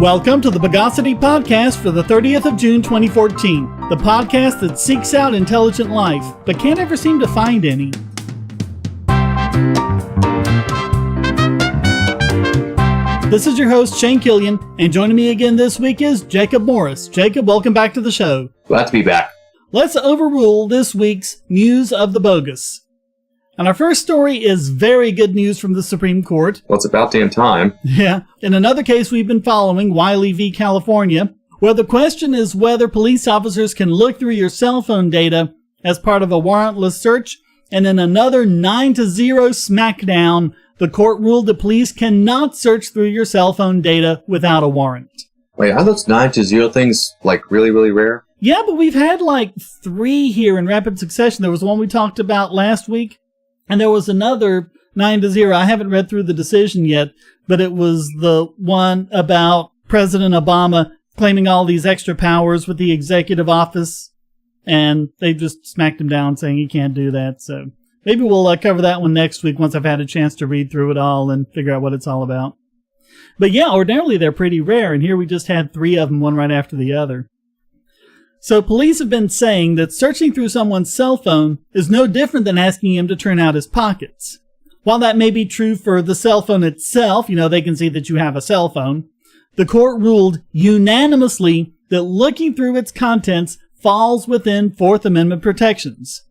Welcome to the Bogosity podcast for the 30th of June 2014, the podcast that seeks out intelligent life, but can't ever seem to find any. This is your host, Shane Killian, and joining me again this week is Jakob Morris. Jakob, welcome back to the show. Glad to be back. Let's overrule this week's news of the bogus. And our first story is very good news from the Supreme Court. Well, it's about damn time. Yeah. In another case we've been following, Wiley v. California, where the question is whether police officers can look through your cell phone data as part of a warrantless search. And in another 9-0 smackdown, the court ruled that police cannot search through your cell phone data without a warrant. Wait, are those 9-0 things, really, really rare? Yeah, but we've had 3 here in rapid succession. There was one we talked about last week. And there was another 9-0. I haven't read through the decision yet, but it was the one about President Obama claiming all these extra powers with the executive office, and they just smacked him down saying he can't do that. So maybe we'll cover that one next week once I've had a chance to read through it all and figure out what it's all about. But yeah, ordinarily they're pretty rare, and here we just had 3 of them, one right after the other. So police have been saying that searching through someone's cell phone is no different than asking him to turn out his pockets. While that may be true for the cell phone itself, they can see that you have a cell phone, the court ruled unanimously that looking through its contents falls within Fourth Amendment protections.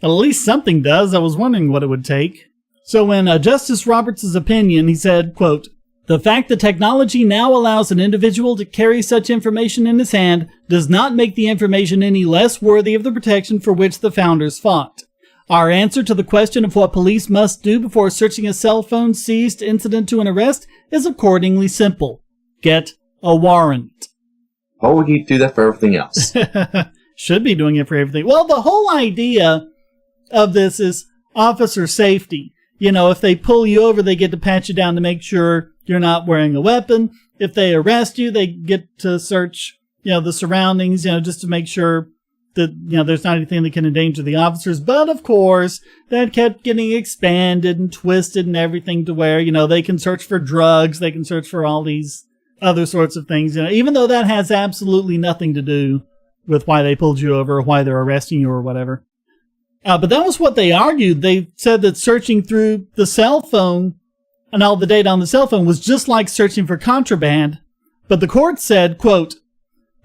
Well, at least something does. I was wondering what it would take. So in Justice Roberts' opinion, he said, quote, "The fact that technology now allows an individual to carry such information in his hand does not make the information any less worthy of the protection for which the founders fought. Our answer to the question of what police must do before searching a cell phone seized incident to an arrest is accordingly simple. Get a warrant." Why would he do that for everything else? Should be doing it for everything. Well, the whole idea of this is officer safety. If they pull you over, they get to pat you down to make sure you're not wearing a weapon. If they arrest you, they get to search, the surroundings, just to make sure that, there's not anything that can endanger the officers. But of course, that kept getting expanded and twisted and everything to where, they can search for drugs. They can search for all these other sorts of things, even though that has absolutely nothing to do with why they pulled you over or why they're arresting you or whatever. But that was what they argued. They said that searching through the cell phone and all the data on the cell phone was just like searching for contraband. But the court said, quote,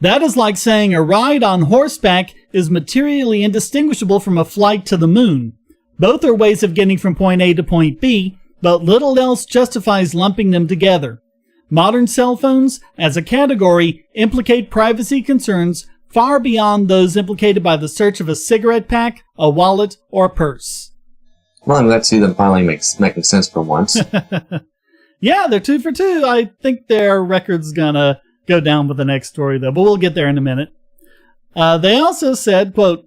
"That is like saying a ride on horseback is materially indistinguishable from a flight to the moon. Both are ways of getting from point A to point B, but little else justifies lumping them together. Modern cell phones, as a category, implicate privacy concerns far beyond those implicated by the search of a cigarette pack, a wallet, or a purse." Well, I'm glad to see them finally making sense for once. Yeah, they're 2 for 2. I think their record's gonna go down with the next story, though, but we'll get there in a minute. They also said, quote,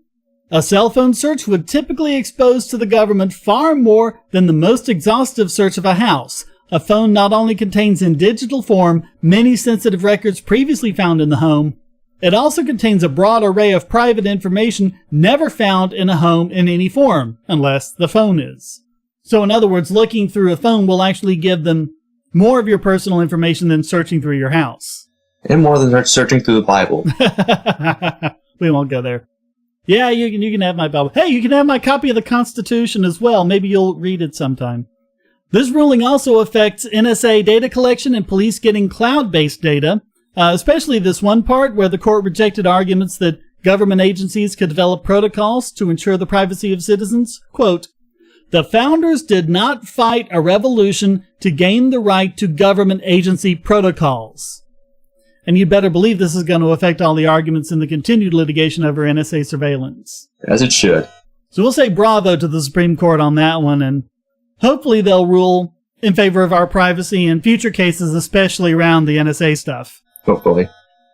"A cell phone search would typically expose to the government far more than the most exhaustive search of a house. A phone not only contains in digital form many sensitive records previously found in the home, it also contains a broad array of private information never found in a home in any form, unless the phone is." So in other words, looking through a phone will actually give them more of your personal information than searching through your house. And more than searching through the Bible. We won't go there. Yeah, you can have my Bible. Hey, you can have my copy of the Constitution as well. Maybe you'll read it sometime. This ruling also affects NSA data collection and police getting cloud-based data. Especially this one part where the court rejected arguments that government agencies could develop protocols to ensure the privacy of citizens. Quote, "The founders did not fight a revolution to gain the right to government agency protocols." And you'd better believe this is going to affect all the arguments in the continued litigation over NSA surveillance. As it should. So we'll say bravo to the Supreme Court on that one, and hopefully they'll rule in favor of our privacy in future cases, especially around the NSA stuff. Hopefully.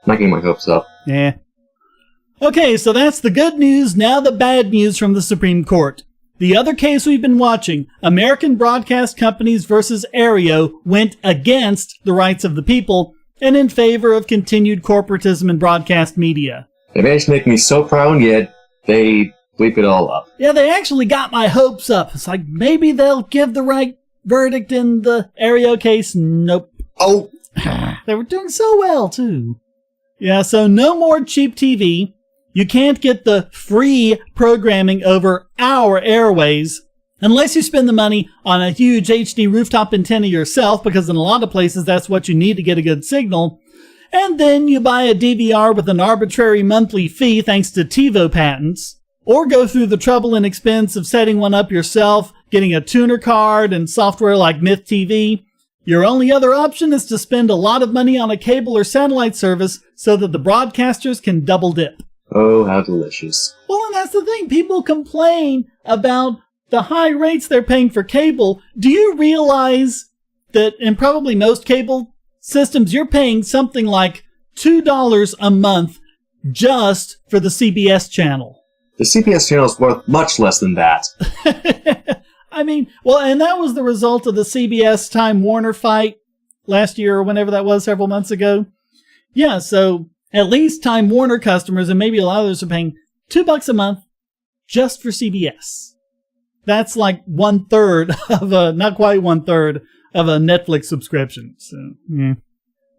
Not getting my hopes up. Yeah. Okay, so that's the good news. Now the bad news from the Supreme Court. The other case we've been watching, American Broadcast Companies versus Aereo, went against the rights of the people and in favor of continued corporatism in broadcast media. They managed to make me so proud, yet they bleep it all up. Yeah, they actually got my hopes up. It's like, maybe they'll give the right verdict in the Aereo case. Nope. Oh. They were doing so well, too. Yeah, so no more cheap TV. You can't get the free programming over our airways unless you spend the money on a huge HD rooftop antenna yourself, because in a lot of places that's what you need to get a good signal. And then you buy a DVR with an arbitrary monthly fee thanks to TiVo patents, or go through the trouble and expense of setting one up yourself, getting a tuner card and software like Myth TV. Your only other option is to spend a lot of money on a cable or satellite service so that the broadcasters can double dip. Oh, how delicious. Well, and that's the thing. People complain about the high rates they're paying for cable. Do you realize that in probably most cable systems, you're paying something like $2 a month just for the CBS channel? The CBS channel is worth much less than that. I mean, well, and that was the result of the CBS Time Warner fight last year or whenever that was, several months ago. Yeah, so at least Time Warner customers, and maybe a lot of others, are paying $2 a month just for CBS. That's like 1/3 of not quite 1/3 of a Netflix subscription. So, yeah.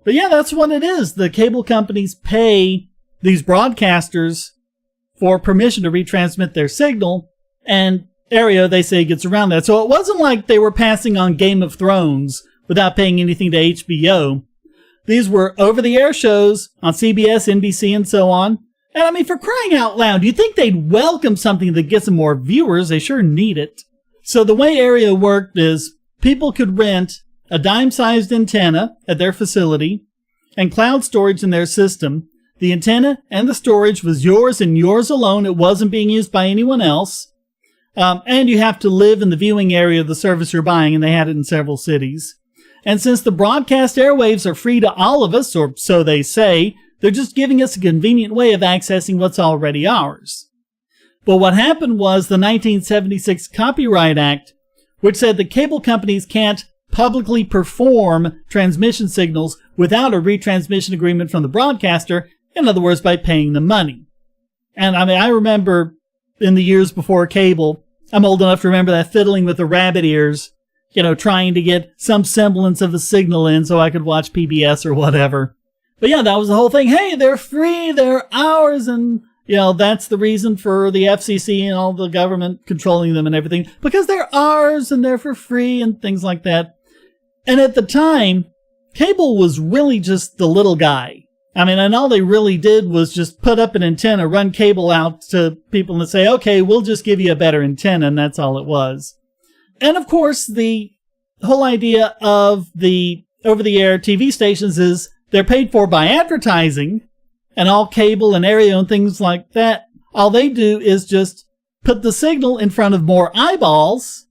But yeah, that's what it is. The cable companies pay these broadcasters for permission to retransmit their signal, and Aereo, they say, gets around that. So it wasn't like they were passing on Game of Thrones without paying anything to HBO. These were over-the-air shows on CBS, NBC, and so on. And I mean, for crying out loud, you'd think they'd welcome something that gets them more viewers. They sure need it. So the way Aereo worked is people could rent a dime-sized antenna at their facility and cloud storage in their system. The antenna and the storage was yours and yours alone. It wasn't being used by anyone else. And you have to live in the viewing area of the service you're buying, and they had it in several cities. And since the broadcast airwaves are free to all of us, or so they say, they're just giving us a convenient way of accessing what's already ours. But what happened was the 1976 Copyright Act, which said that cable companies can't publicly perform transmission signals without a retransmission agreement from the broadcaster, in other words, by paying them money. And I mean, I remember in the years before cable, I'm old enough to remember that fiddling with the rabbit ears, trying to get some semblance of a signal in so I could watch PBS or whatever. But yeah, that was the whole thing. Hey, they're free, they're ours, and, that's the reason for the FCC and all the government controlling them and everything, because they're ours and they're for free and things like that. And at the time, cable was really just the little guy. I mean, and all they really did was just put up an antenna, run cable out to people and say, okay, we'll just give you a better antenna, and that's all it was. And of course, the whole idea of the over-the-air TV stations is they're paid for by advertising, and all cable and Aereo and things like that, all they do is just put the signal in front of more eyeballs.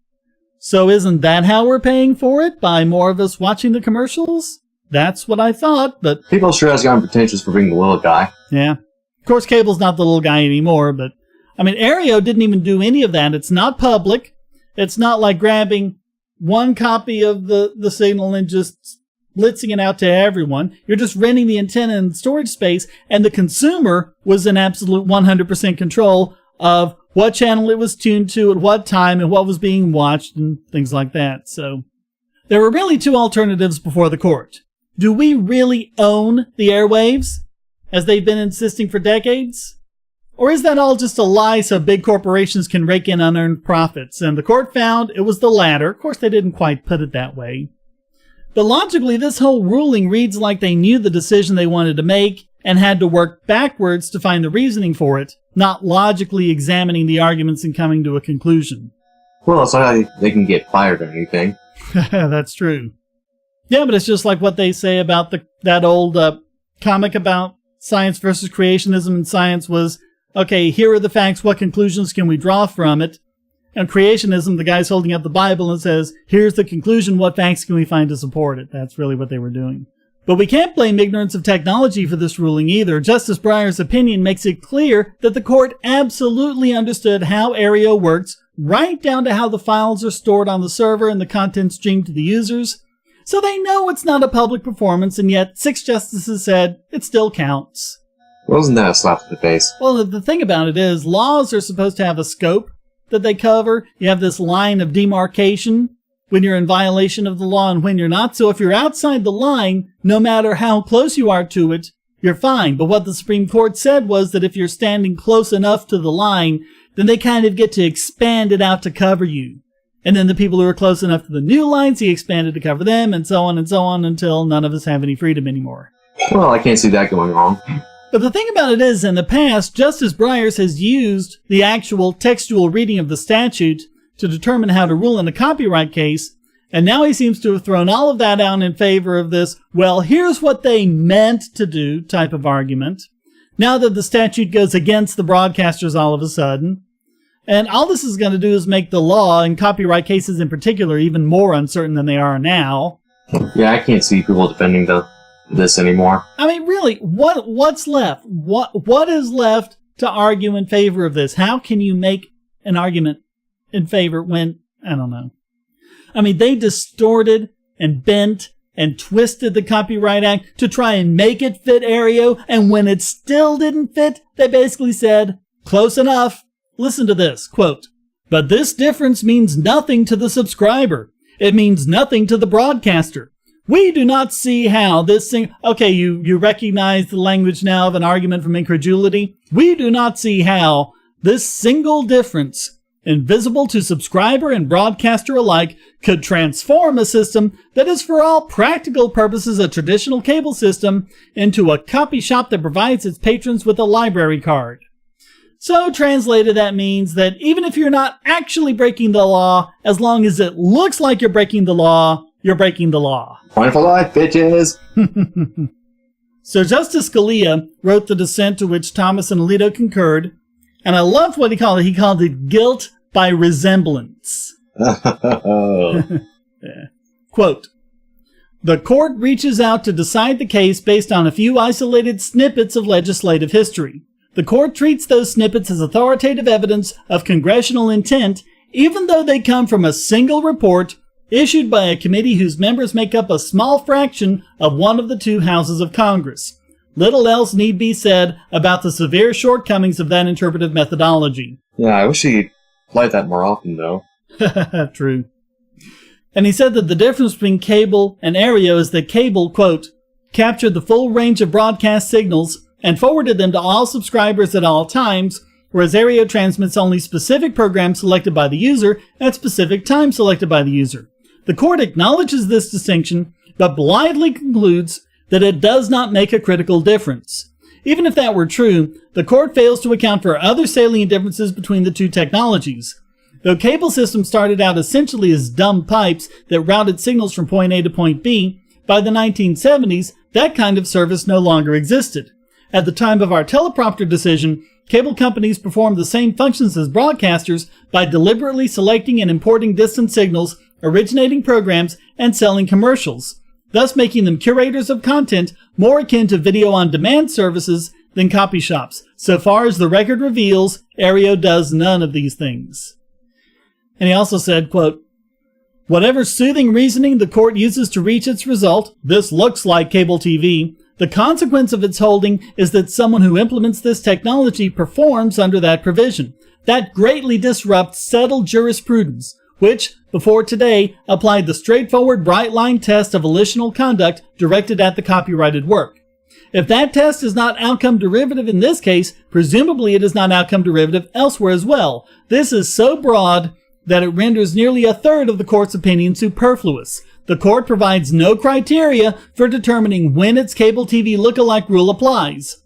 So isn't that how we're paying for it? By more of us watching the commercials? That's what I thought, but... People sure has gotten pretentious for being the little guy. Yeah. Of course, cable's not the little guy anymore, but... I mean, Aereo didn't even do any of that. It's not public. It's not like grabbing one copy of the signal and just blitzing it out to everyone. You're just renting the antenna and storage space, and the consumer was in absolute 100% control of what channel it was tuned to at what time and what was being watched and things like that. So there were really two alternatives before the court. Do we really own the airwaves, as they've been insisting for decades? Or is that all just a lie so big corporations can rake in unearned profits? And the court found it was the latter. Of course, they didn't quite put it that way. But logically, this whole ruling reads like they knew the decision they wanted to make and had to work backwards to find the reasoning for it, not logically examining the arguments and coming to a conclusion. Well, it's not like they can get fired or anything. That's true. Yeah, but it's just like what they say about that old comic about science versus creationism, and science was, okay, here are the facts, what conclusions can we draw from it? And creationism, the guy's holding up the Bible and says, here's the conclusion, what facts can we find to support it? That's really what they were doing. But we can't blame ignorance of technology for this ruling either. Justice Breyer's opinion makes it clear that the court absolutely understood how Aereo works, right down to how the files are stored on the server and the content streamed to the users. So they know it's not a public performance, and yet 6 justices said it still counts. Wasn't that a slap in the face? Well, the thing about it is, laws are supposed to have a scope that they cover. You have this line of demarcation, when you're in violation of the law and when you're not. So if you're outside the line, no matter how close you are to it, you're fine. But what the Supreme Court said was that if you're standing close enough to the line, then they kind of get to expand it out to cover you. And then the people who are close enough to the new lines, he expanded to cover them, and so on until none of us have any freedom anymore. Well, I can't see that going wrong. But the thing about it is, in the past, Justice Breyers has used the actual textual reading of the statute to determine how to rule in a copyright case, and now he seems to have thrown all of that out in favor of this, well, here's what they meant to do type of argument, now that the statute goes against the broadcasters all of a sudden. And all this is going to do is make the law, in copyright cases in particular, even more uncertain than they are now. Yeah, I can't see people defending this anymore. I mean, really, what's left? What is left to argue in favor of this? How can you make an argument in favor when, I don't know. I mean, they distorted and bent and twisted the Copyright Act to try and make it fit Aereo, and when it still didn't fit, they basically said, close enough. Listen to this, quote, "But this difference means nothing to the subscriber. It means nothing to the broadcaster. We do not see how this thing..." Okay, you recognize the language now of an argument from incredulity? "We do not see how this single difference, invisible to subscriber and broadcaster alike, could transform a system that is for all practical purposes a traditional cable system into a copy shop that provides its patrons with a library card." So translated, that means that even if you're not actually breaking the law, as long as it looks like you're breaking the law, you're breaking the law. Point for life, bitches! So Justice Scalia wrote the dissent to which Thomas and Alito concurred, and I loved what he called it. He called it guilt by resemblance. Yeah. Quote, "The court reaches out to decide the case based on a few isolated snippets of legislative history. The court treats those snippets as authoritative evidence of congressional intent, even though they come from a single report issued by a committee whose members make up a small fraction of one of the two houses of Congress. Little else need be said about the severe shortcomings of that interpretive methodology." Yeah, I wish he'd apply that more often, though. True. And he said that the difference between cable and Aereo is that cable, quote, "captured the full range of broadcast signals and forwarded them to all subscribers at all times, whereas Aereo transmits only specific programs selected by the user at specific times selected by the user. The court acknowledges this distinction, but blithely concludes that it does not make a critical difference. Even if that were true, the court fails to account for other salient differences between the two technologies. Though cable systems started out essentially as dumb pipes that routed signals from point A to point B, by the 1970s, that kind of service no longer existed. At the time of our teleprompter decision, cable companies performed the same functions as broadcasters by deliberately selecting and importing distant signals, originating programs, and selling commercials, thus making them curators of content more akin to video-on-demand services than copy shops. So far as the record reveals, Aereo does none of these things. And he also said, quote, "Whatever soothing reasoning the court uses to reach its result, this looks like cable TV. The consequence of its holding is that someone who implements this technology performs under that provision. That greatly disrupts settled jurisprudence, which, before today, applied the straightforward bright-line test of volitional conduct directed at the copyrighted work. If that test is not outcome derivative in this case, presumably it is not outcome derivative elsewhere as well. This is so broad that it renders nearly a third of the court's opinion superfluous. The court provides no criteria for determining when its cable TV lookalike rule applies.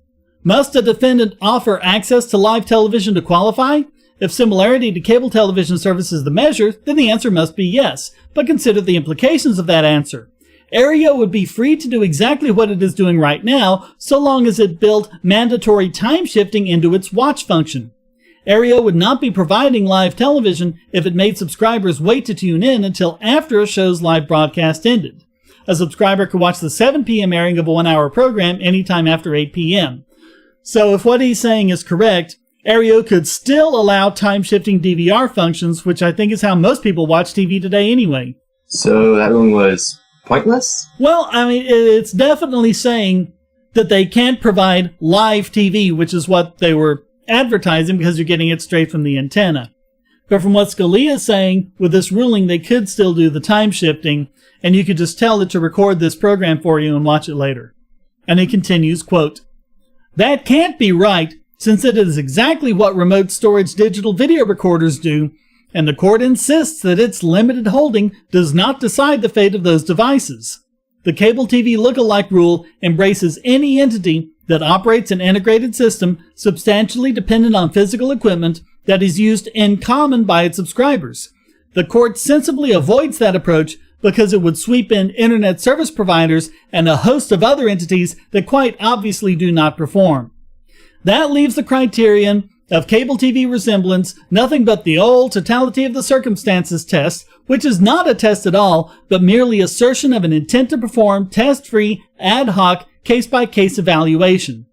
Must a defendant offer access to live television to qualify? If similarity to cable television service is the measure, then the answer must be yes, but consider the implications of that answer. Aereo would be free to do exactly what it is doing right now, so long as it built mandatory time shifting into its watch function. Aereo would not be providing live television if it made subscribers wait to tune in until after a show's live broadcast ended. A subscriber could watch the 7 p.m. airing of a 1-hour program anytime after 8 p.m. So if what he's saying is correct, Aereo could still allow time-shifting DVR functions, which I think is how most people watch TV today anyway. So that one was pointless? Well, I mean, it's definitely saying that they can't provide live TV, which is what they were advertising because you're getting it straight from the antenna. But from what Scalia is saying, with this ruling, they could still do the time shifting, and you could just tell it to record this program for you and watch it later. And he continues, quote, "That can't be right, since it is exactly what remote storage digital video recorders do, and the court insists that its limited holding does not decide the fate of those devices. The cable TV lookalike rule embraces any entity that operates an integrated system substantially dependent on physical equipment that is used in common by its subscribers. The court sensibly avoids that approach because it would sweep in internet service providers and a host of other entities that quite obviously do not perform. That leaves the criterion of cable TV resemblance nothing but the old totality of the circumstances test, which is not a test at all, but merely assertion of an intent to perform test-free, ad hoc, case-by-case evaluation.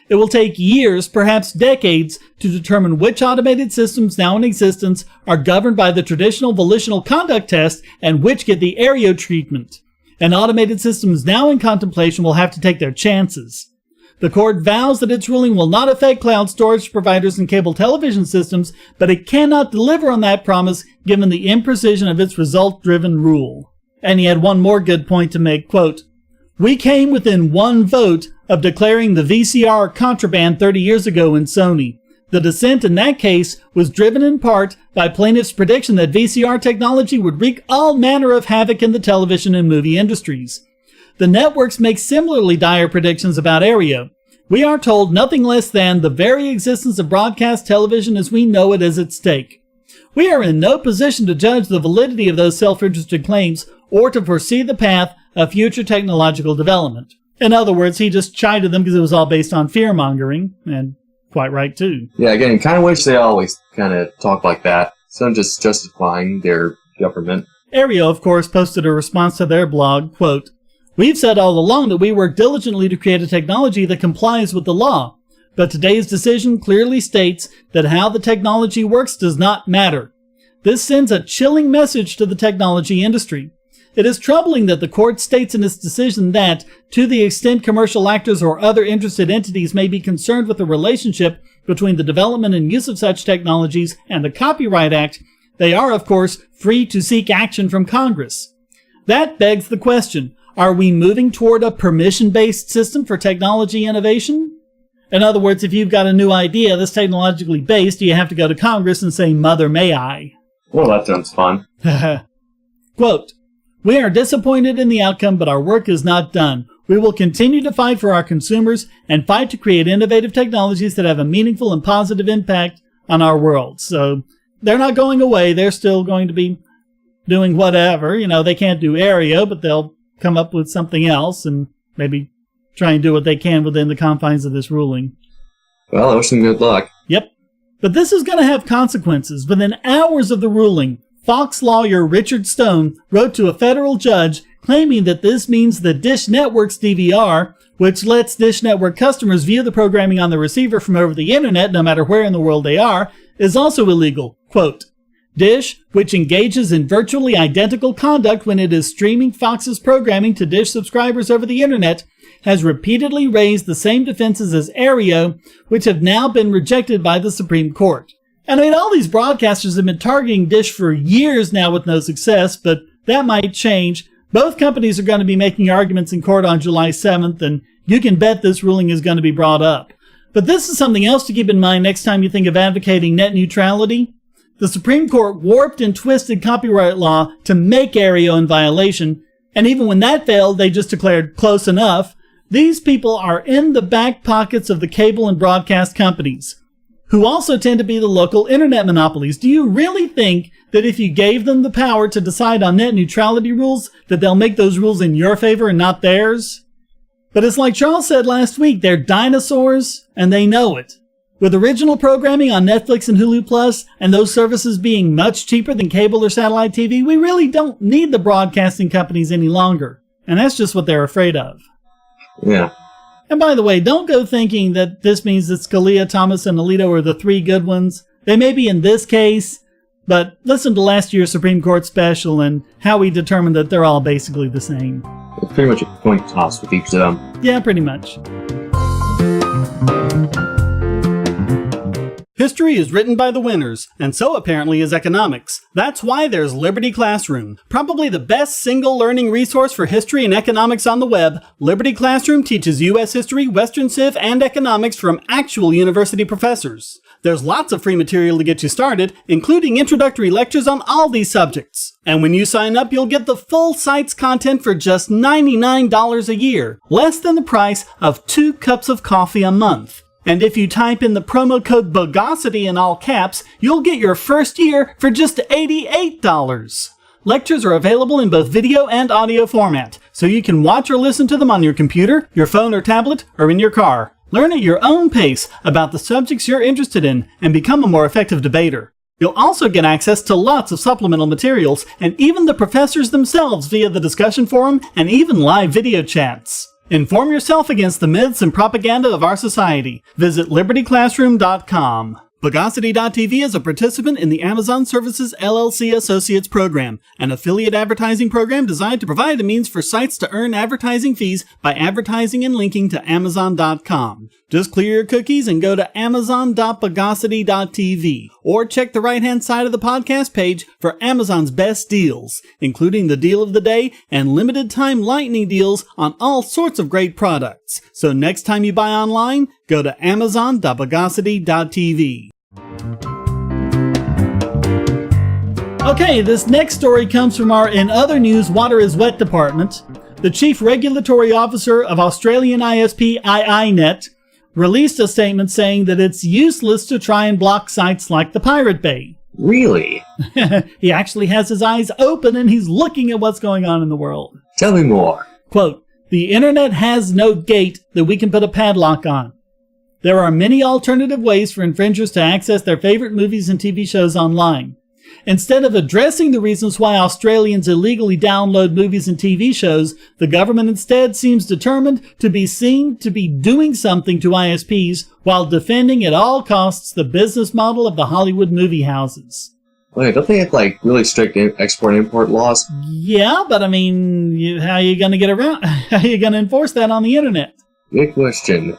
It will take years, perhaps decades, to determine which automated systems now in existence are governed by the traditional volitional conduct test and which get the Aereo treatment. And automated systems now in contemplation will have to take their chances. The court vows that its ruling will not affect cloud storage providers and cable television systems, but it cannot deliver on that promise given the imprecision of its result-driven rule." And he had one more good point to make, quote, "We came within one vote of declaring the VCR contraband 30 years ago in Sony. The dissent in that case was driven in part by plaintiffs' prediction that VCR technology would wreak all manner of havoc in the television and movie industries. The networks make similarly dire predictions about Aereo. We are told nothing less than the very existence of broadcast television as we know it is at stake. We are in no position to judge the validity of those self-interested claims or to foresee the path of future technological development." In other words, he just chided them because it was all based on fear-mongering, and quite right, too. Yeah, again, kind of wish they always kind of talk like that. So just justifying their government. Aereo, of course, posted a response to their blog, quote, "We've said all along that we work diligently to create a technology that complies with the law, but today's decision clearly states that how the technology works does not matter. This sends a chilling message to the technology industry. It is troubling that the court states in its decision that, to the extent commercial actors or other interested entities may be concerned with the relationship between the development and use of such technologies and the Copyright Act, they are, of course, free to seek action from Congress. That begs the question, are we moving toward a permission-based system for technology innovation? In other words, if you've got a new idea that's technologically based, you have to go to Congress and say, 'Mother, may I?'" Well, that sounds fun. Quote, "We are disappointed in the outcome, but our work is not done. We will continue to fight for our consumers and fight to create innovative technologies that have a meaningful and positive impact on our world." So they're not going away. They're still going to be doing whatever. You know, they can't do Aereo, but they'll come up with something else and maybe try and do what they can within the confines of this ruling. Well, I wish them good luck. Yep. But this is going to have consequences. Within hours of the ruling, Fox lawyer Richard Stone wrote to a federal judge claiming that this means the Dish Network's DVR, which lets Dish Network customers view the programming on the receiver from over the internet no matter where in the world they are, is also illegal. Quote, "Dish, which engages in virtually identical conduct when it is streaming Fox's programming to Dish subscribers over the internet, has repeatedly raised the same defenses as Aereo, which have now been rejected by the Supreme Court." And I mean, all these broadcasters have been targeting Dish for years now with no success, but that might change. Both companies are going to be making arguments in court on July 7th, and you can bet this ruling is going to be brought up. But this is something else to keep in mind next time you think of advocating net neutrality. The Supreme Court warped and twisted copyright law to make Aereo in violation, and even when that failed, they just declared close enough. These people are in the back pockets of the cable and broadcast companies, who also tend to be the local internet monopolies. Do you really think that if you gave them the power to decide on net neutrality rules, that they'll make those rules in your favor and not theirs? But it's like Charles said last week, they're dinosaurs, and they know it. With original programming on Netflix and Hulu Plus, and those services being much cheaper than cable or satellite TV, we really don't need the broadcasting companies any longer. And that's just what they're afraid of. Yeah. And by the way, don't go thinking that this means that Scalia, Thomas, and Alito are the three good ones. They may be in this case, but listen to last year's Supreme Court special and how we determined that they're all basically the same. It's pretty much a coin toss with each of them. Yeah, pretty much. History is written by the winners, and so apparently is economics. That's why there's Liberty Classroom. Probably the best single learning resource for history and economics on the web, Liberty Classroom teaches U.S. history, Western Civ, and economics from actual university professors. There's lots of free material to get you started, including introductory lectures on all these subjects. And when you sign up, you'll get the full site's content for just $99 a year, less than the price of 2 cups of coffee a month. And if you type in the promo code Bogosity in all caps, you'll get your first year for just $88. Lectures are available in both video and audio format, so you can watch or listen to them on your computer, your phone or tablet, or in your car. Learn at your own pace about the subjects you're interested in and become a more effective debater. You'll also get access to lots of supplemental materials and even the professors themselves via the discussion forum and even live video chats. Inform yourself against the myths and propaganda of our society. Visit libertyclassroom.com. Bogosity.tv is a participant in the Amazon Services LLC Associates Program, an affiliate advertising program designed to provide a means for sites to earn advertising fees by advertising and linking to Amazon.com. Just clear your cookies and go to amazon.bogosity.tv, or check the right-hand side of the podcast page for Amazon's best deals, including the deal of the day and limited-time lightning deals on all sorts of great products. So next time you buy online, go to amazon.bogosity.tv. Okay, this next story comes from our In Other News Water is Wet department. The Chief Regulatory Officer of Australian ISP iiNet released a statement saying that it's useless to try and block sites like the Pirate Bay. Really? He actually has his eyes open and he's looking at what's going on in the world. Tell me more. Quote, "The internet has no gate that we can put a padlock on. There are many alternative ways for infringers to access their favorite movies and TV shows online. Instead of addressing the reasons why Australians illegally download movies and TV shows, the government instead seems determined to be seen to be doing something to ISPs while defending at all costs the business model of the Hollywood movie houses." Wait, don't they have really strict export-import laws? Yeah, but I mean, how are you going to get around? How are you going to enforce that on the internet? Good question.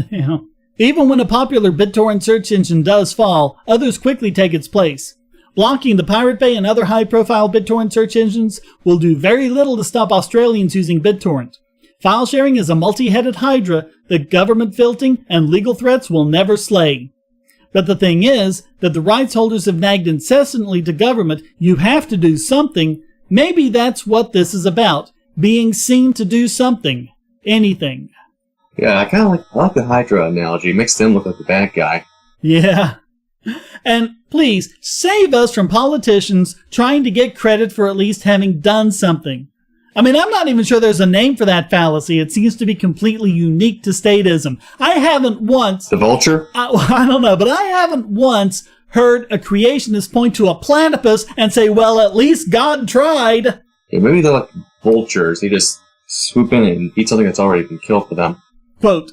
You know, even when a popular BitTorrent search engine does fall, others quickly take its place. Blocking the Pirate Bay and other high-profile BitTorrent search engines will do very little to stop Australians using BitTorrent. File sharing is a multi-headed hydra that government filtering and legal threats will never slay. But the thing is that the rights holders have nagged incessantly to government, you have to do something. Maybe that's what this is about, being seen to do something. Anything. Yeah, I kind of like the Hydra analogy. It makes them look like the bad guy. Yeah. And please, save us from politicians trying to get credit for at least having done something. I mean, I'm not even sure there's a name for that fallacy. It seems to be completely unique to statism. I haven't once... The vulture? I don't know, but I haven't once heard a creationist point to a platypus and say, well, at least God tried. Yeah, maybe they're like vultures. They just swoop in and eat something that's already been killed for them. Quote,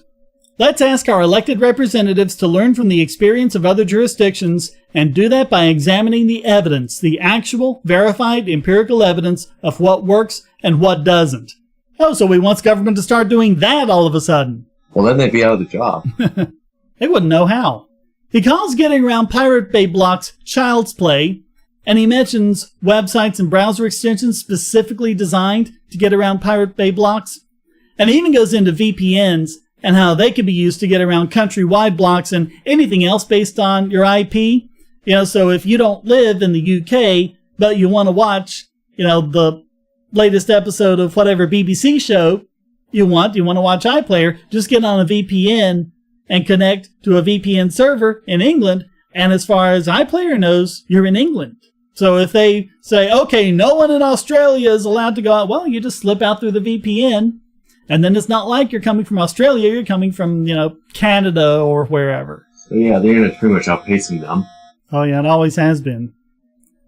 "Let's ask our elected representatives to learn from the experience of other jurisdictions and do that by examining the evidence, the actual, verified, empirical evidence of what works and what doesn't." Oh, so he wants government to start doing that all of a sudden. Well, then they'd be out of the job. They wouldn't know how. He calls getting around Pirate Bay blocks child's play, and he mentions websites and browser extensions specifically designed to get around Pirate Bay blocks. And he even goes into VPNs and how they can be used to get around countrywide blocks and anything else based on your IP. You know, so if you don't live in the UK, but you want to watch, the latest episode of whatever BBC show you want to watch iPlayer, just get on a VPN and connect to a VPN server in England. And as far as iPlayer knows, you're in England. So if they say, okay, no one in Australia is allowed to go out, well, you just slip out through the VPN. And then it's not like you're coming from Australia, you're coming from, Canada or wherever. So yeah, the internet's pretty much outpacing them. Oh yeah, it always has been.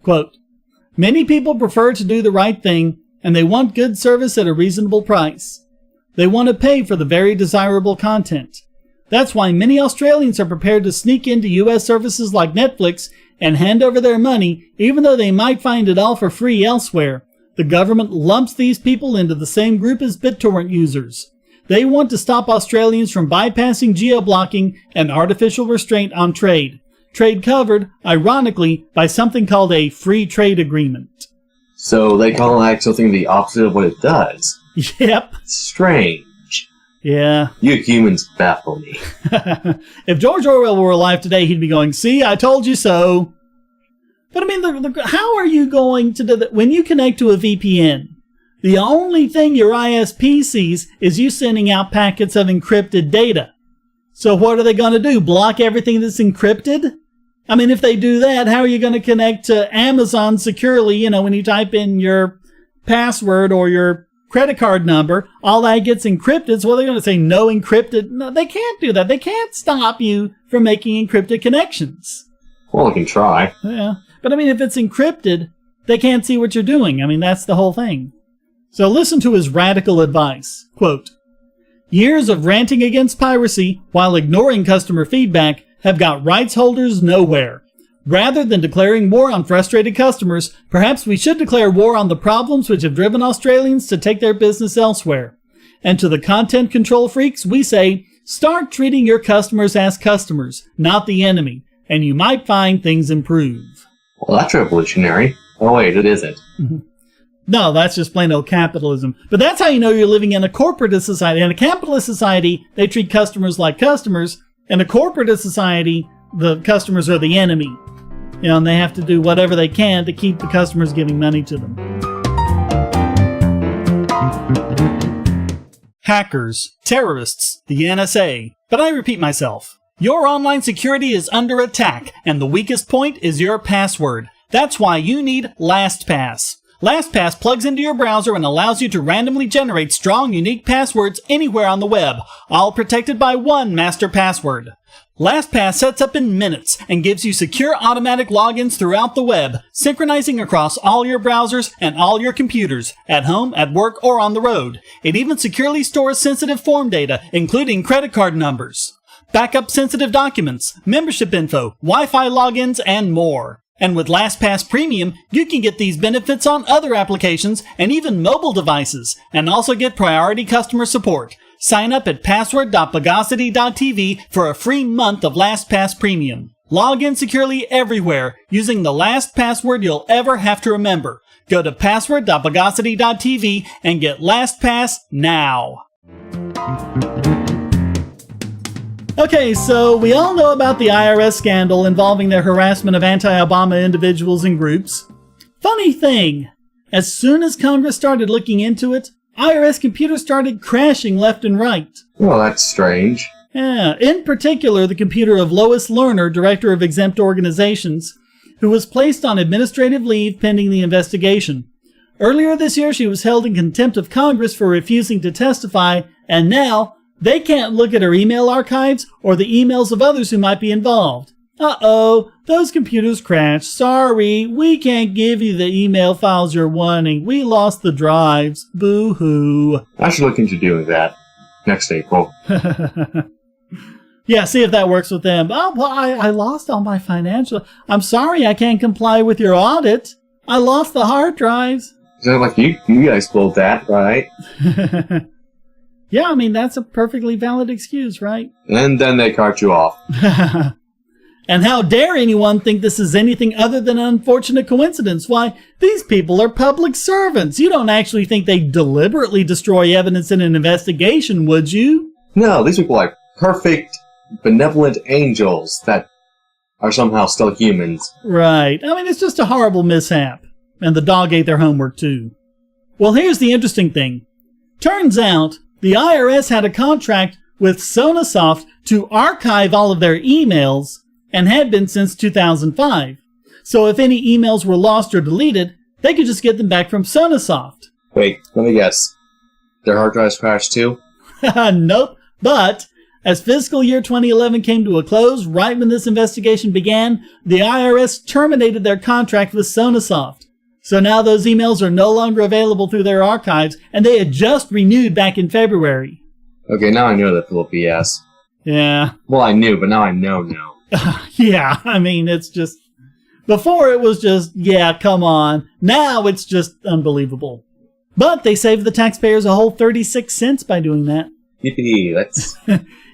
Quote, "Many people prefer to do the right thing, and they want good service at a reasonable price. They want to pay for the very desirable content. That's why many Australians are prepared to sneak into U.S. services like Netflix and hand over their money, even though they might find it all for free elsewhere. The government lumps these people into the same group as BitTorrent users. They want to stop Australians from bypassing geo-blocking and artificial restraint on trade. trade covered, ironically, by something called a free trade agreement. So they call it something the opposite of what it does. Yep. Strange. Yeah. You humans baffle me. If George Orwell were alive today, he'd be going, see, I told you so. But I mean, how are you going to do that? When you connect to a VPN, the only thing your ISP sees is you sending out packets of encrypted data. So what are they going to do? Block everything that's encrypted? I mean, if they do that, how are you going to connect to Amazon securely? When you type in your password or your credit card number, all that gets encrypted. So what are they going to say? No encrypted? No, they can't do that. They can't stop you from making encrypted connections. Well, I can try. Yeah. But I mean, if it's encrypted, they can't see what you're doing. I mean, that's the whole thing. So listen to his radical advice. Quote, years of ranting against piracy while ignoring customer feedback have got rights holders nowhere. Rather than declaring war on frustrated customers, perhaps we should declare war on the problems which have driven Australians to take their business elsewhere. And to the content control freaks, we say, start treating your customers as customers, not the enemy, and you might find things improve. Well, that's revolutionary. Oh, wait, it isn't. No, that's just plain old capitalism. But that's how you know you're living in a corporatist society. In a capitalist society, they treat customers like customers. In a corporatist society, the customers are the enemy. And they have to do whatever they can to keep the customers giving money to them. Hackers, terrorists, the NSA. But I repeat myself. Your online security is under attack, and the weakest point is your password. That's why you need LastPass. LastPass plugs into your browser and allows you to randomly generate strong, unique passwords anywhere on the web, all protected by one master password. LastPass sets up in minutes and gives you secure automatic logins throughout the web, synchronizing across all your browsers and all your computers, at home, at work, or on the road. It even securely stores sensitive form data, including credit card numbers, backup sensitive documents, membership info, Wi-Fi logins, and more. And with LastPass Premium, you can get these benefits on other applications and even mobile devices, and also get priority customer support. Sign up at password.bogosity.tv for a free month of LastPass Premium. Log in securely everywhere using the last password you'll ever have to remember. Go to password.bogosity.tv and get LastPass now. Okay, so we all know about the IRS scandal involving their harassment of anti-Obama individuals and groups. Funny thing, as soon as Congress started looking into it, IRS computers started crashing left and right. Well, that's strange. Yeah, in particular, the computer of Lois Lerner, director of exempt organizations, who was placed on administrative leave pending the investigation. Earlier this year, she was held in contempt of Congress for refusing to testify, and now they can't look at her email archives or the emails of others who might be involved. Uh-oh, those computers crashed. Sorry, we can't give you the email files you're wanting. We lost the drives. Boo-hoo. I should look into doing that next April. Yeah, see if that works with them. Oh, well, I lost all my financial... I'm sorry I can't comply with your audit. I lost the hard drives. So, like, you guys pulled that, right? Yeah, I mean, that's a perfectly valid excuse, right? And then they cart you off. And how dare anyone think this is anything other than an unfortunate coincidence? Why, these people are public servants. You don't actually think they deliberately destroy evidence in an investigation, would you? No, these people are perfect, benevolent angels that are somehow still humans. Right. I mean, it's just a horrible mishap. And the dog ate their homework, too. Well, here's the interesting thing. Turns out, the IRS had a contract with Sonasoft to archive all of their emails, and had been since 2005. So if any emails were lost or deleted, they could just get them back from Sonasoft. Wait, let me guess. Their hard drives crashed too? Nope. But as fiscal year 2011 came to a close, right when this investigation began, the IRS terminated their contract with Sonasoft. So now those emails are no longer available through their archives, and they had just renewed back in February. Okay, now I know that full of BS. Yeah. Well, I knew, but now I know now. Yeah, I mean, it's just... Before it was just, yeah, come on. Now it's just unbelievable. But they saved the taxpayers a whole 36 cents by doing that. Yippee, that's...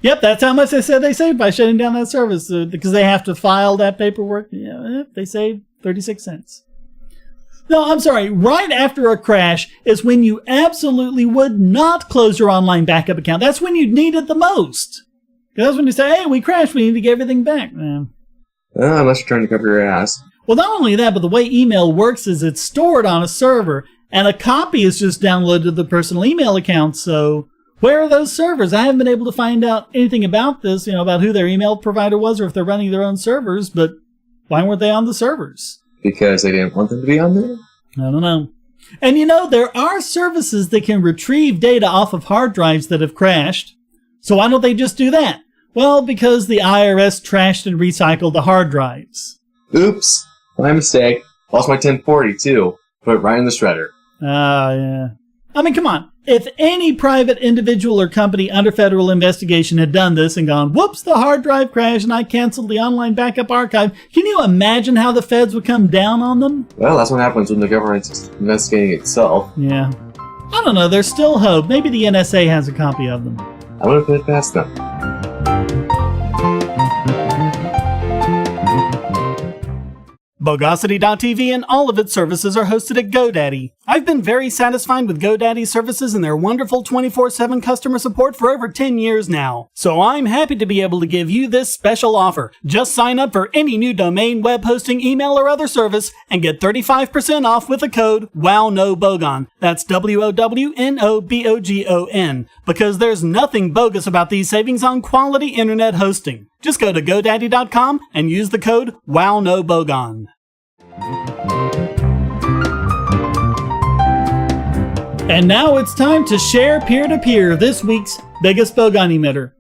Yep, that's how much they said they saved by shutting down that service, because they have to file that paperwork. Yeah, they saved 36 cents. No, I'm sorry. Right after a crash is when you absolutely would not close your online backup account. That's when you need it the most. That's when you say, hey, we crashed, we need to get everything back. Unless you're trying to cover your ass. Well, not only that, but the way email works is it's stored on a server, and a copy is just downloaded to the personal email account, so... Where are those servers? I haven't been able to find out anything about this, about who their email provider was or if they're running their own servers, but why weren't they on the servers? Because they didn't want them to be on there? I don't know. And there are services that can retrieve data off of hard drives that have crashed. So why don't they just do that? Well, because the IRS trashed and recycled the hard drives. Oops. My mistake. Lost my 1040 too. Put it right in the shredder. Yeah. I mean, come on. If any private individual or company under federal investigation had done this and gone, whoops, the hard drive crashed and I canceled the online backup archive, can you imagine how the feds would come down on them? Well, that's what happens when the government's investigating itself. Yeah. I don't know. There's still hope. Maybe the NSA has a copy of them. I'm going to put it past them. Bogosity.tv and all of its services are hosted at GoDaddy. I've been very satisfied with GoDaddy's services and their wonderful 24/7 customer support for over 10 years now. So I'm happy to be able to give you this special offer. Just sign up for any new domain, web hosting, email, or other service and get 35% off with the code WOWNOBOGON. That's WOWNOBOGON. Because there's nothing bogus about these savings on quality internet hosting. Just go to GoDaddy.com and use the code WOWNOBOGON. And now it's time to share peer-to-peer this week's biggest Bogon emitter.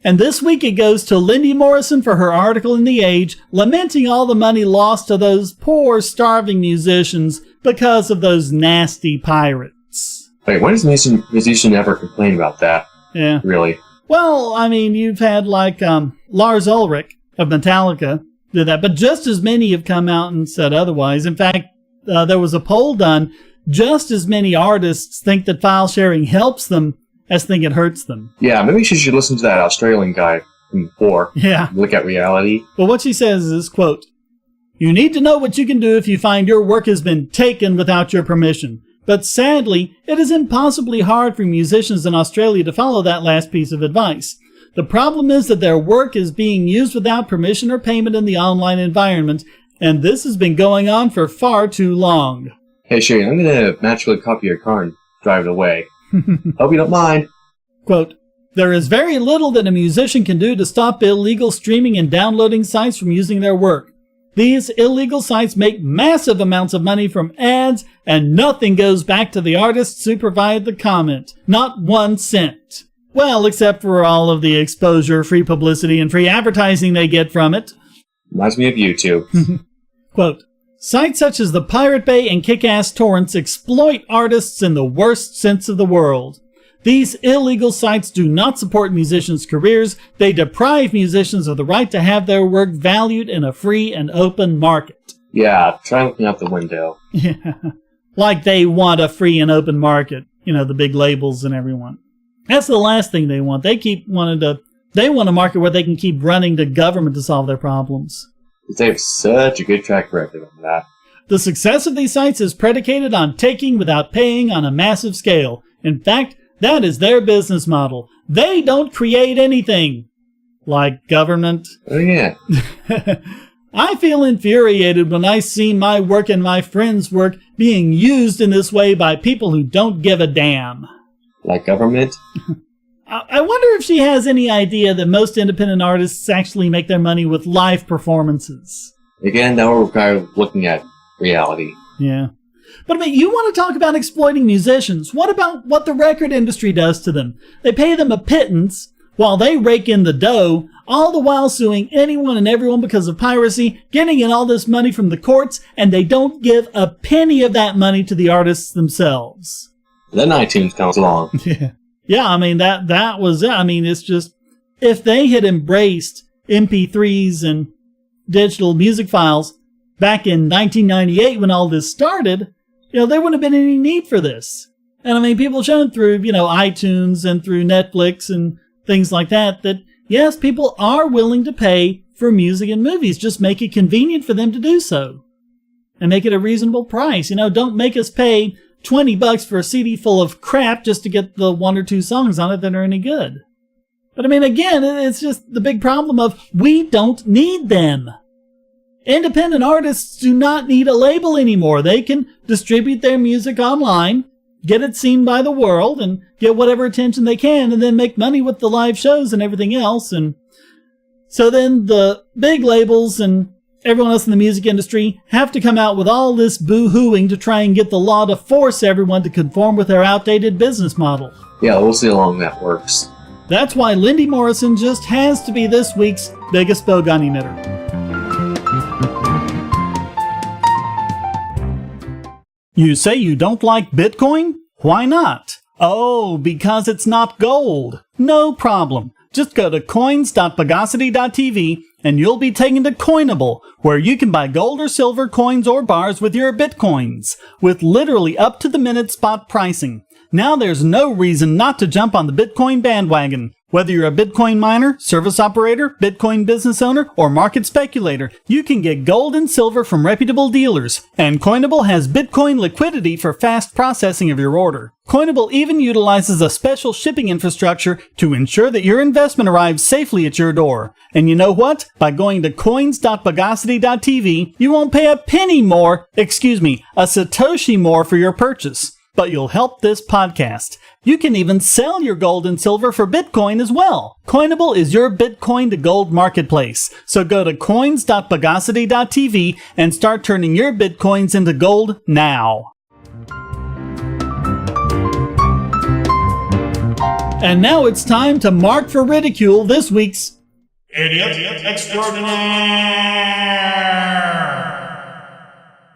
And this week it goes to Lindy Morrison for her article in The Age, lamenting all the money lost to those poor, starving musicians because of those nasty pirates. Wait, when does a musician ever complain about that? Yeah. Really? Well, I mean, you've had Lars Ulrich of Metallica do that, but just as many have come out and said otherwise. In fact, there was a poll done. Just as many artists think that file sharing helps them as think it hurts them. Yeah, maybe she should listen to that Australian guy from before. Yeah. Look at reality. Well, what she says is, quote, "You need to know what you can do if you find your work has been taken without your permission. But sadly, it is impossibly hard for musicians in Australia to follow that last piece of advice. The problem is that their work is being used without permission or payment in the online environment, and this has been going on for far too long." Hey, Shane, I'm going to magically copy your car and drive it away. Hope you don't mind. Quote, "There is very little that a musician can do to stop illegal streaming and downloading sites from using their work. These illegal sites make massive amounts of money from ads, and nothing goes back to the artists who provide the comment. Not 1 cent. Well, except for all of the exposure, free publicity, and free advertising they get from it." Reminds me of YouTube. Quote, "Sites such as the Pirate Bay and Kick-Ass Torrents exploit artists in the worst sense of the world. These illegal sites do not support musicians' careers. They deprive musicians of the right to have their work valued in a free and open market." Yeah, try looking out the window. Yeah, like they want a free and open market. The big labels and everyone. That's the last thing they want. They want a market where they can keep running to government to solve their problems. They have such a good track record on that. The success of these sites is predicated on taking without paying on a massive scale. In fact, that is their business model. They don't create anything. Like government. Oh, yeah. I feel infuriated when I see my work and my friends' work being used in this way by people who don't give a damn. Like government? I wonder if she has any idea that most independent artists actually make their money with live performances. Again, now we're kind of looking at reality. Yeah. But I mean, you want to talk about exploiting musicians. What about what the record industry does to them? They pay them a pittance while they rake in the dough, all the while suing anyone and everyone because of piracy, getting in all this money from the courts, and they don't give a penny of that money to the artists themselves. Then iTunes comes along. Yeah. Yeah, I mean, that was it. I mean, it's just, if they had embraced MP3s and digital music files back in 1998 when all this started, there wouldn't have been any need for this. And I mean, people shown through, iTunes and through Netflix and things like that, yes, people are willing to pay for music and movies. Just make it convenient for them to do so. And make it a reasonable price. Don't make us pay $20 for a CD full of crap just to get the 1 or 2 songs on it that are any good. But I mean, again, it's just the big problem of we don't need them. Independent artists do not need a label anymore. They can distribute their music online, get it seen by the world, and get whatever attention they can, and then make money with the live shows and everything else. And so then the big labels and everyone else in the music industry have to come out with all this boo-hooing to try and get the law to force everyone to conform with their outdated business model. Yeah, we'll see how long that works. That's why Lindy Morrison just has to be this week's biggest Bogon emitter. You say you don't like Bitcoin? Why not? Oh, because it's not gold. No problem. Just go to coins.bogosity.tv and you'll be taken to Coinable, where you can buy gold or silver coins or bars with your Bitcoins, with literally up-to-the-minute spot pricing. Now there's no reason not to jump on the Bitcoin bandwagon. Whether you're a Bitcoin miner, service operator, Bitcoin business owner, or market speculator, you can get gold and silver from reputable dealers. And Coinable has Bitcoin liquidity for fast processing of your order. Coinable even utilizes a special shipping infrastructure to ensure that your investment arrives safely at your door. And you know what? By going to coins.bogosity.tv, you won't pay a penny more, a Satoshi more for your purchase. But you'll help this podcast. You can even sell your gold and silver for Bitcoin as well. Coinable is your Bitcoin to gold marketplace. So go to coins.bogosity.tv and start turning your Bitcoins into gold now. And now it's time to mark for ridicule this week's Idiot Extraordinaire.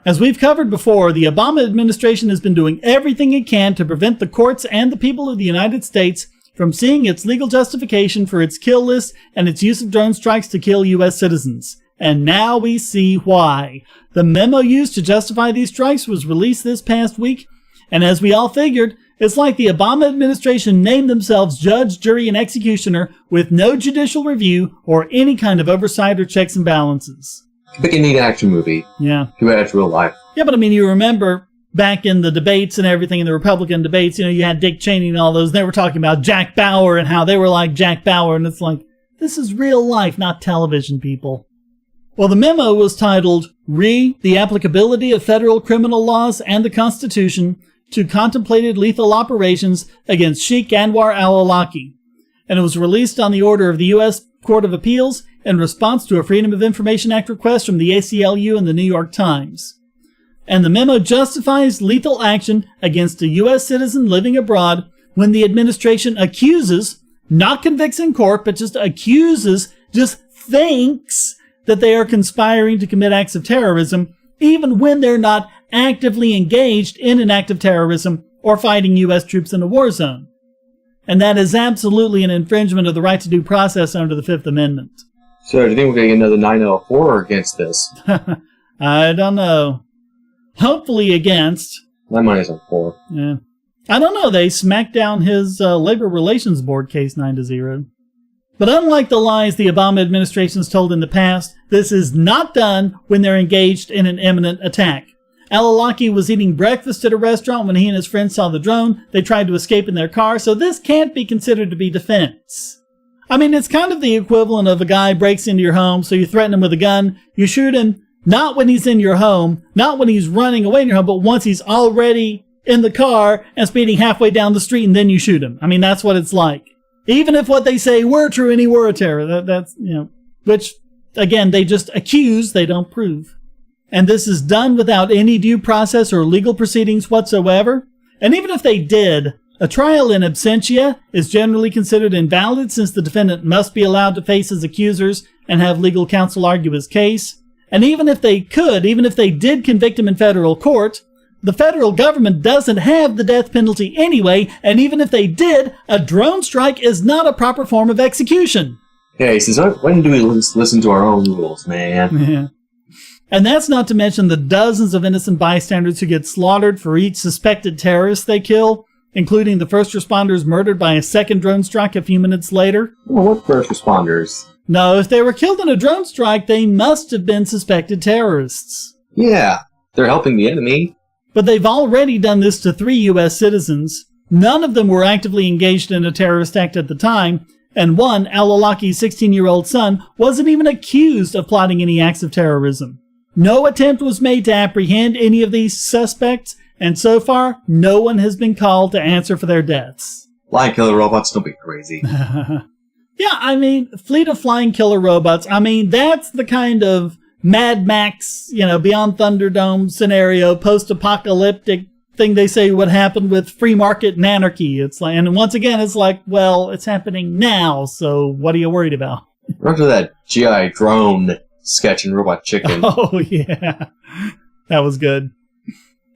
As we've covered before, the Obama administration has been doing everything it can to prevent the courts and the people of the United States from seeing its legal justification for its kill list and its use of drone strikes to kill U.S. citizens. And now we see why. The memo used to justify these strikes was released this past week, and as we all figured, it's like the Obama administration named themselves judge, jury, and executioner with no judicial review or any kind of oversight or checks and balances. Like a neat action movie. Yeah. Too bad it's real life. Yeah, but I mean, you remember back in the debates and everything, in the Republican debates, you had Dick Cheney and all those, they were talking about Jack Bauer and how they were like Jack Bauer, and it's like, this is real life, not television, people. Well, the memo was titled, The Applicability of Federal Criminal Laws and the Constitution to Contemplated Lethal Operations Against Sheikh Anwar al-Awlaki, and it was released on the order of the U.S. Court of Appeals in response to a Freedom of Information Act request from the ACLU and the New York Times. And the memo justifies lethal action against a U.S. citizen living abroad when the administration accuses, not convicts in court, but just accuses, just thinks that they are conspiring to commit acts of terrorism, even when they're not actively engaged in an act of terrorism or fighting U.S. troops in a war zone. And that is absolutely an infringement of the right to due process under the Fifth Amendment. So, do you think we're going to get another 904 against this? I don't know. Hopefully against. My money's on 4. Yeah. I don't know. They smacked down his Labor Relations Board case 9-0. But unlike the lies the Obama administration has told in the past, this is not done when they're engaged in an imminent attack. Al-Awlaki was eating breakfast at a restaurant when he and his friends saw the drone. They tried to escape in their car, so this can't be considered to be defense. I mean, it's kind of the equivalent of a guy breaks into your home, so you threaten him with a gun. You shoot him not when he's in your home, not when he's running away in your home, but once he's already in the car and speeding halfway down the street, and then you shoot him. I mean, that's what it's like. Even if what they say were true and he were a terror, that's, which, again, they just accuse, they don't prove. And this is done without any due process or legal proceedings whatsoever. And even if they did, a trial in absentia is generally considered invalid since the defendant must be allowed to face his accusers and have legal counsel argue his case. And even if they did convict him in federal court, the federal government doesn't have the death penalty anyway, and even if they did, a drone strike is not a proper form of execution. Yeah, he says, when do we listen to our own rules, man? Yeah. And that's not to mention the dozens of innocent bystanders who get slaughtered for each suspected terrorist they kill. including the first responders murdered by a second drone strike a few minutes later. Well, what first responders? No, if they were killed in a drone strike, they must have been suspected terrorists. Yeah, they're helping the enemy. But they've already done this to 3 U.S. citizens. None of them were actively engaged in a terrorist act at the time, and one, Al-Awlaki's 16-year-old son, wasn't even accused of plotting any acts of terrorism. No attempt was made to apprehend any of these suspects, and so far, no one has been called to answer for their deaths. Flying killer robots, don't be crazy. Yeah, I mean, fleet of flying killer robots, I mean, that's the kind of Mad Max, Beyond Thunderdome scenario, post-apocalyptic thing they say would happen with free market and anarchy. It's like, and once again, it's like, well, it's happening now, so what are you worried about? Remember that G.I. drone sketch in Robot Chicken? Oh, yeah. That was good.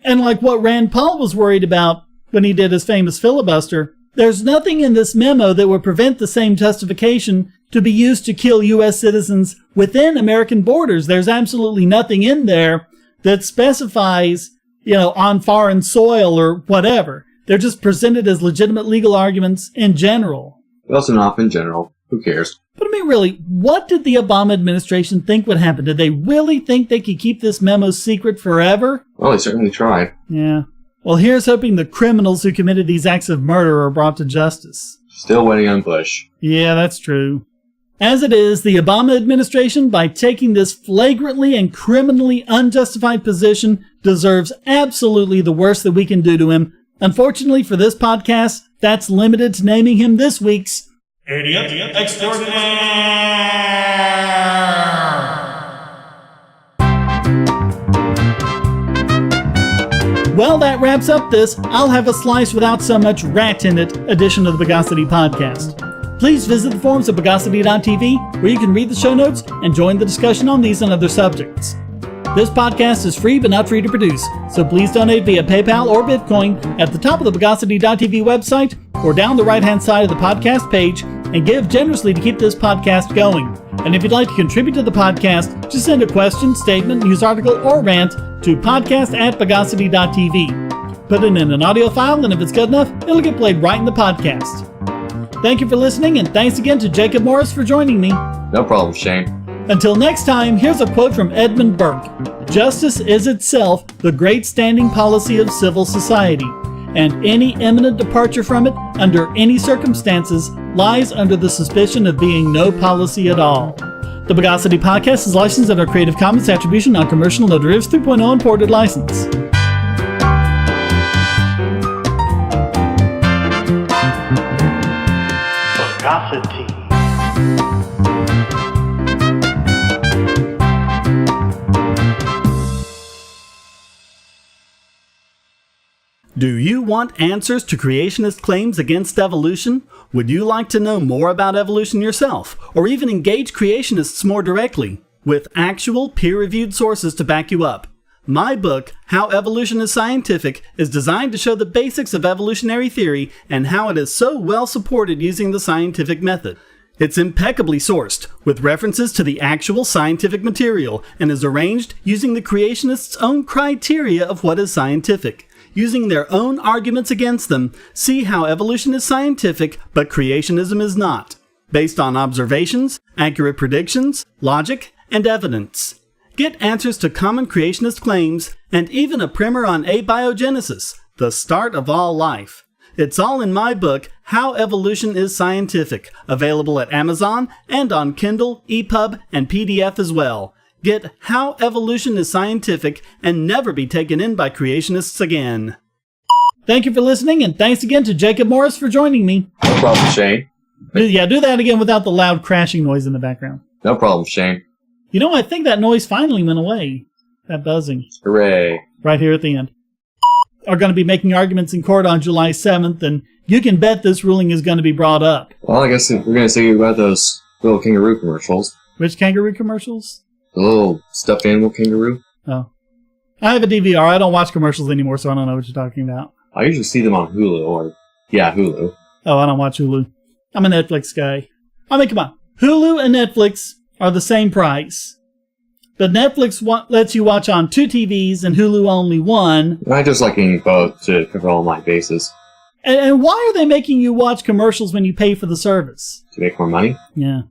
And like what Rand Paul was worried about when he did his famous filibuster, there's nothing in this memo that would prevent the same justification to be used to kill U.S. citizens within American borders. There's absolutely nothing in there that specifies, on foreign soil or whatever. They're just presented as legitimate legal arguments in general. Also not in general. Who cares? But I mean, really, what did the Obama administration think would happen? Did they really think they could keep this memo secret forever? Well, they certainly tried. Yeah. Well, here's hoping the criminals who committed these acts of murder are brought to justice. Still waiting on Bush. Yeah, that's true. As it is, the Obama administration, by taking this flagrantly and criminally unjustified position, deserves absolutely the worst that we can do to him. Unfortunately for this podcast, that's limited to naming him this week's Idiot Extraordinaire! Well, that wraps up this I'll Have a Slice Without So Much Rat in It edition of the Bogosity podcast. Please visit the forums at Bogosity.tv, where you can read the show notes and join the discussion on these and other subjects. This podcast is free but not free to produce, so please donate via PayPal or Bitcoin at the top of the Bogosity.tv website or down the right-hand side of the podcast page, and give generously to keep this podcast going. And if you'd like to contribute to the podcast, just send a question, statement, news article, or rant to podcast@Bogosity.tv. Put it in an audio file, and if it's good enough, it'll get played right in the podcast. Thank you for listening, and thanks again to Jakob Morris for joining me. No problem, Shane. Until next time, here's a quote from Edmund Burke. Justice is itself the great standing policy of civil society, and any eminent departure from it, under any circumstances, lies under the suspicion of being no policy at all. The Bogosity podcast is licensed under Creative Commons Attribution Non-Commercial No Derivatives 3.0 Imported License. Bogosity. Do you want answers to creationist claims against evolution? Would you like to know more about evolution yourself, or even engage creationists more directly, with actual peer-reviewed sources to back you up? My book, How Evolution is Scientific, is designed to show the basics of evolutionary theory and how it is so well supported using the scientific method. It's impeccably sourced, with references to the actual scientific material, and is arranged using the creationists' own criteria of what is scientific. Using their own arguments against them, see how evolution is scientific, but creationism is not, based on observations, accurate predictions, logic, and evidence. Get answers to common creationist claims, and even a primer on abiogenesis, the start of all life. It's all in my book, How Evolution is Scientific, available at Amazon and on Kindle, EPUB, and PDF as well. Get How Evolution is Scientific and never be taken in by creationists again. Thank you for listening, and thanks again to Jakob Morris for joining me. No problem, Shane. Yeah, do that again without the loud crashing noise in the background. No problem, Shane. I think that noise finally went away. That buzzing. Hooray. Right here at the end. Are going to be making arguments in court on July 7th, and you can bet this ruling is going to be brought up. Well, I guess we're going to see about those little kangaroo commercials. Which kangaroo commercials? The little stuffed animal kangaroo. Oh. I have a DVR. I don't watch commercials anymore, so I don't know what you're talking about. I usually see them on Hulu, Hulu. Oh, I don't watch Hulu. I'm a Netflix guy. I mean, come on. Hulu and Netflix are the same price. But Netflix lets you watch on 2 TVs and Hulu only 1. I just like getting both to cover all my bases. And why are they making you watch commercials when you pay for the service? To make more money? Yeah.